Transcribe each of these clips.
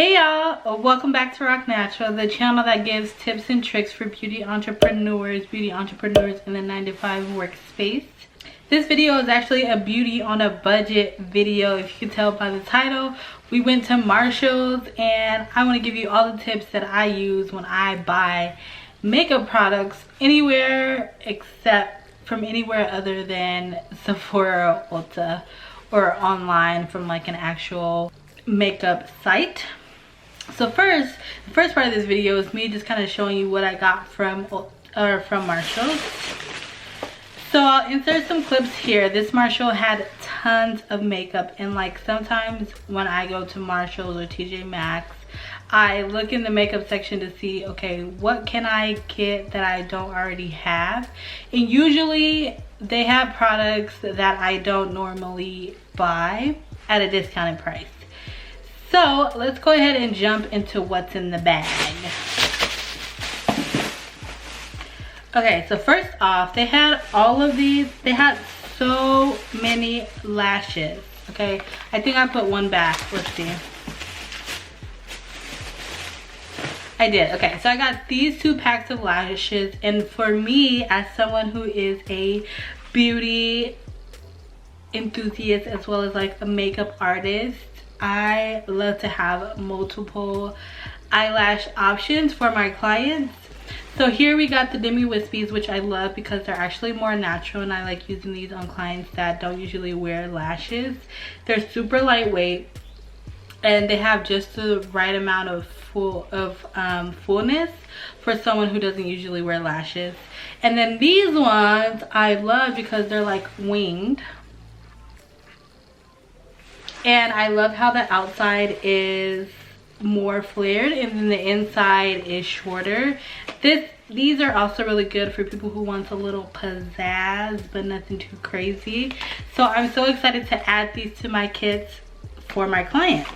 Hey y'all, welcome back to Rock Natural, the channel that gives tips and tricks for beauty entrepreneurs in the 9-to-5 workspace. This video is actually a beauty on a budget video. If you can tell by the title, we went to Marshall's and I want to give you all the tips that I use when I buy makeup products anywhere except from anywhere other than Sephora or Ulta or online from like an actual makeup site. So the first part of this video is me just kind of showing you what I got from Marshall's. So I'll insert some clips here. This Marshall had tons of makeup, and like sometimes when I go to Marshall's or TJ Maxx, I look in the makeup section to see, okay, what can I get that I don't already have? And usually they have products that I don't normally buy at a discounted price. So let's go ahead and jump into what's in the bag. Okay, so first off, they had all of these. They had so many lashes. Okay, I think I put one back. Let's see. I did. Okay, so I got these 2 packs of lashes, and for me, as someone who is a beauty enthusiast as well as like a makeup artist, I love to have multiple eyelash options for my clients. So here we got the Demi Wispies, which I love because they're actually more natural, and I like using these on clients that don't usually wear lashes. They're super lightweight and they have just the right amount of fullness for someone who doesn't usually wear lashes. And then these ones I love because they're like winged. And I love how the outside is more flared and then the inside is shorter. These are also really good for people who want a little pizzazz but nothing too crazy. So I'm so excited to add these to my kits for my clients.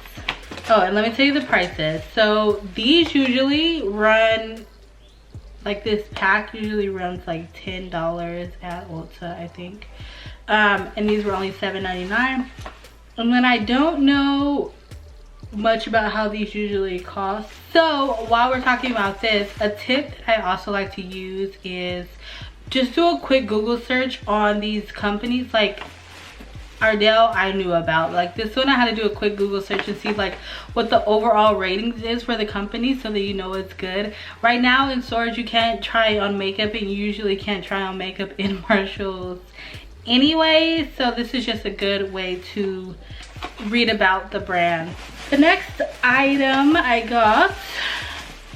Oh, and let me tell you the prices. So these usually run, like this pack usually runs like $10 at Ulta, I think. And these were only $7.99. And then I don't know much about how these usually cost. So while we're talking about this, a tip that I also like to use is just do a quick Google search on these companies. Like Ardell, I knew about. Like this one, I had to do a quick Google search and see like what the overall ratings is for the company so that you know it's good. Right now in stores, you can't try on makeup, and you usually can't try on makeup in Marshall's anyway, so this is just a good way to read about the brand. The next item I got,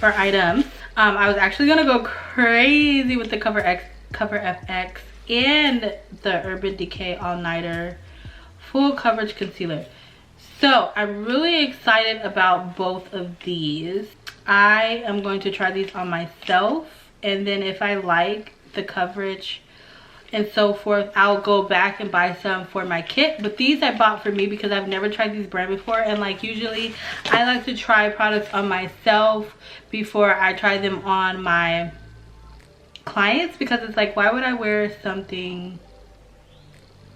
or items, I was actually gonna go crazy with the Cover FX and the Urban Decay All Nighter Full Coverage Concealer. So I'm really excited about both of these. I am going to try these on myself, and then if I like the coverage and so forth, I'll go back and buy some for my kit. But these I bought for me because I've never tried these brand before, and like usually I like to try products on myself before I try them on my clients, because it's like, why would I wear something,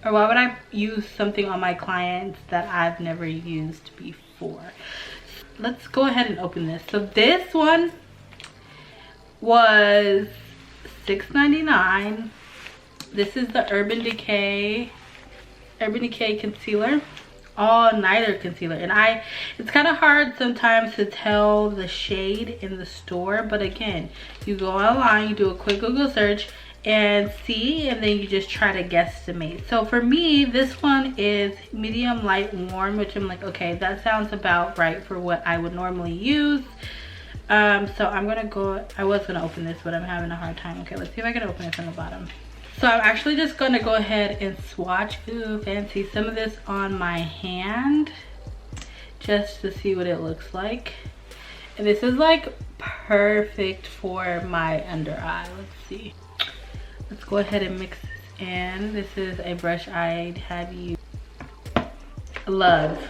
or why would I use something on my clients that I've never used before? Let's go ahead and open this. So this one was $6.99. This is the Urban Decay Concealer, All Nighter Concealer. And it's kind of hard sometimes to tell the shade in the store, but again, you go online, you do a quick Google search and see, and then you just try to guesstimate. So for me, this one is medium light warm, which I'm like, okay, that sounds about right for what I would normally use. So I'm gonna go, I was gonna open this, but I'm having a hard time. Okay, let's see if I can open it from the bottom. So I'm actually just gonna go ahead and swatch, ooh, fancy, some of this on my hand just to see what it looks like. And this is like perfect for my under eye. Let's see. Let's go ahead and mix this in. This is a brush I'd have you love.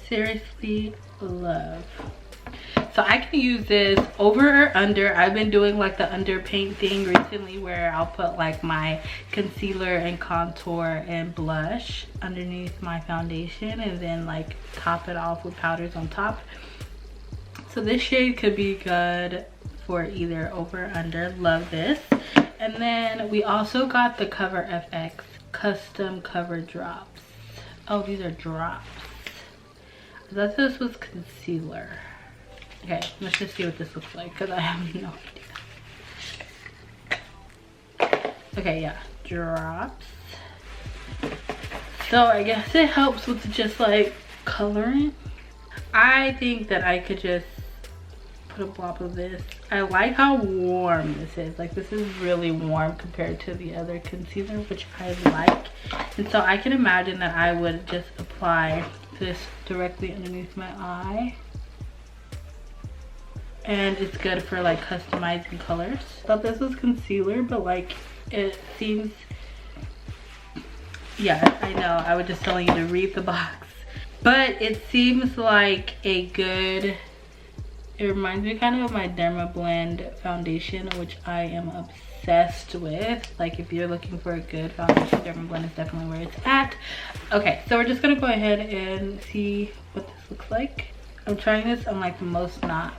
Seriously love. So I can use this over or under. I've been doing like the underpaint thing recently where I'll put like my concealer and contour and blush underneath my foundation and then like top it off with powders on top. So this shade could be good for either over or under. Love this. And then we also got the Cover FX custom cover drops. Oh, these are drops. I thought this was concealer. Okay, let's just see what this looks like because I have no idea. Okay, yeah, drops. So I guess it helps with just like coloring. I think that I could just put a blob of this. I like how warm this is. Like this is really warm compared to the other concealer, which I like. And so I can imagine that I would just apply this directly underneath my eye. And it's good for like customizing colors. I thought this was concealer, but like it seems, yeah, I know, I was just telling you to read the box. But it seems like a good, it reminds me kind of my Derma Blend foundation, which I am obsessed with. Like if you're looking for a good foundation, Derma Blend is definitely where it's at. Okay, so we're just gonna go ahead and see what this looks like. I'm trying this on like the most not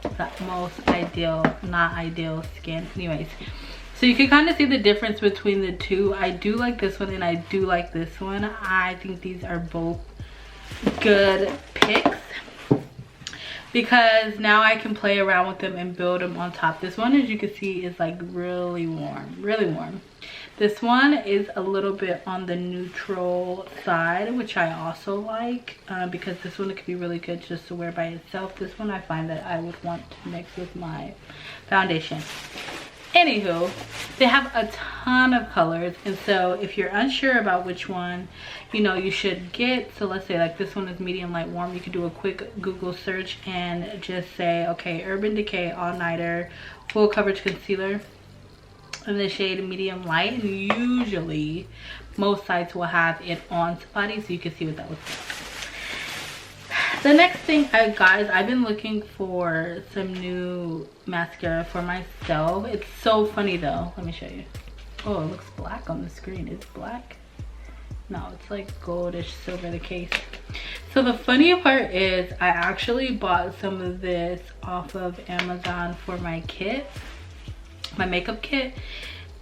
ideal skin. Anyways, so you can kind of see the difference between the two. I do like this one and I do like this one. I think these are both good picks because now I can play around with them and build them on top. This one, as you can see, is like really warm, really warm. This one is a little bit on the neutral side, which I also like because this one could be really good just to wear by itself. This one I find that I would want to mix with my foundation. Anywho, they have a ton of colors, and so if you're unsure about which one you should get, so let's say like this one is medium light warm, you could do a quick Google search and just say, okay, Urban Decay All Nighter Full Coverage Concealer in the shade medium light, and usually most sites will have it on somebody so you can see what that looks like. The next thing I got is I've been looking for some new mascara for myself. It's so funny though, let me show you. Oh, it looks black on the screen. It's black? No, it's like goldish silver, the case. So the funny part is I actually bought some of this off of Amazon for my kit, my makeup kit.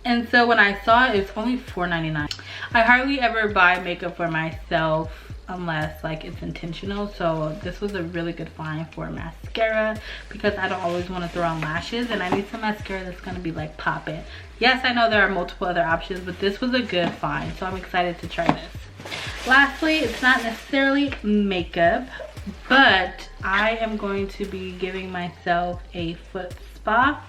And so when I saw it, it's only $4.99. I hardly ever buy makeup for myself unless like it's intentional. So this was a really good find for mascara because I don't always want to throw on lashes and I need some mascara that's going to be like popping. Yes, I know there are multiple other options, but this was a good find, so I'm excited to try this. Lastly, it's not necessarily makeup, but I am going to be giving myself a foot spa.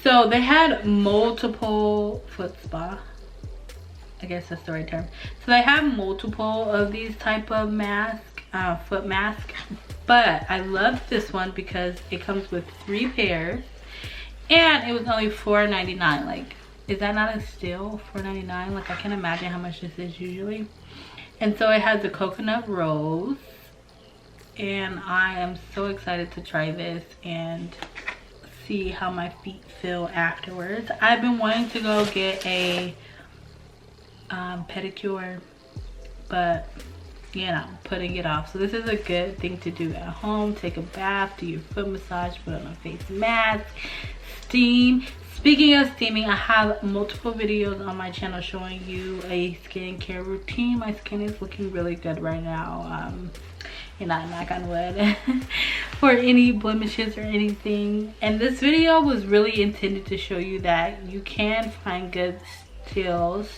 So they had multiple foot spa, I guess that's the right term. So they have multiple of these type of foot mask, but I love this one because it comes with 3 pairs and it was only $4.99. Like, is that not a steal? $4.99? Like, I can't imagine how much this is usually. And so it has the coconut rose, and I am so excited to try this and see how my feet feel afterwards. I've been wanting to go get a pedicure, but putting it off. So this is a good thing to do at home. Take a bath, do your foot massage, put on a face mask, steam. Speaking of steaming, I have multiple videos on my channel showing you a skincare routine. My skin is looking really good right now. Knock on wood for any blemishes or anything. And this video was really intended to show you that you can find good steals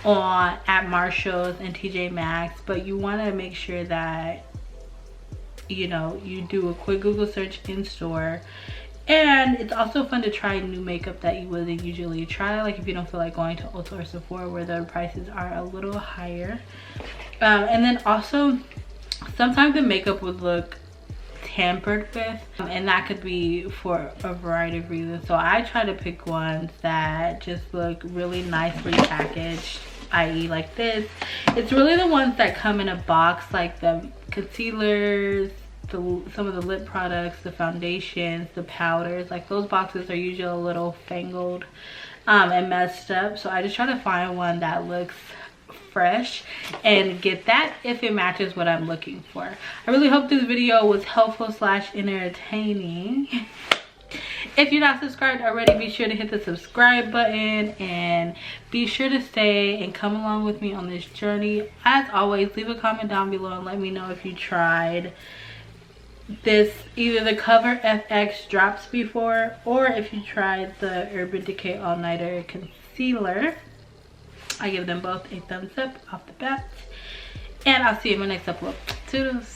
at Marshall's and TJ Maxx, but you want to make sure that you do a quick Google search in store. And it's also fun to try new makeup that you wouldn't usually try, like if you don't feel like going to Ulta or Sephora where the prices are a little higher. And then also sometimes the makeup would look tampered with, and that could be for a variety of reasons. So I try to pick ones that just look really nicely packaged, i.e. like this. It's really the ones that come in a box, like the concealers, some of the lip products, the foundations, the powders. Like those boxes are usually a little fangled and messed up, so I just try to find one that looks fresh and get that if it matches what I'm looking for. I really hope this video was helpful / entertaining. If you're not subscribed already, be sure to hit the subscribe button and be sure to stay and come along with me on this journey. As always, leave a comment down below and let me know if you tried this, either the Cover FX drops before, or if you tried the Urban Decay All Nighter Concealer. I give them both a thumbs up off the bat, and I'll see you in my next upload. Toodles.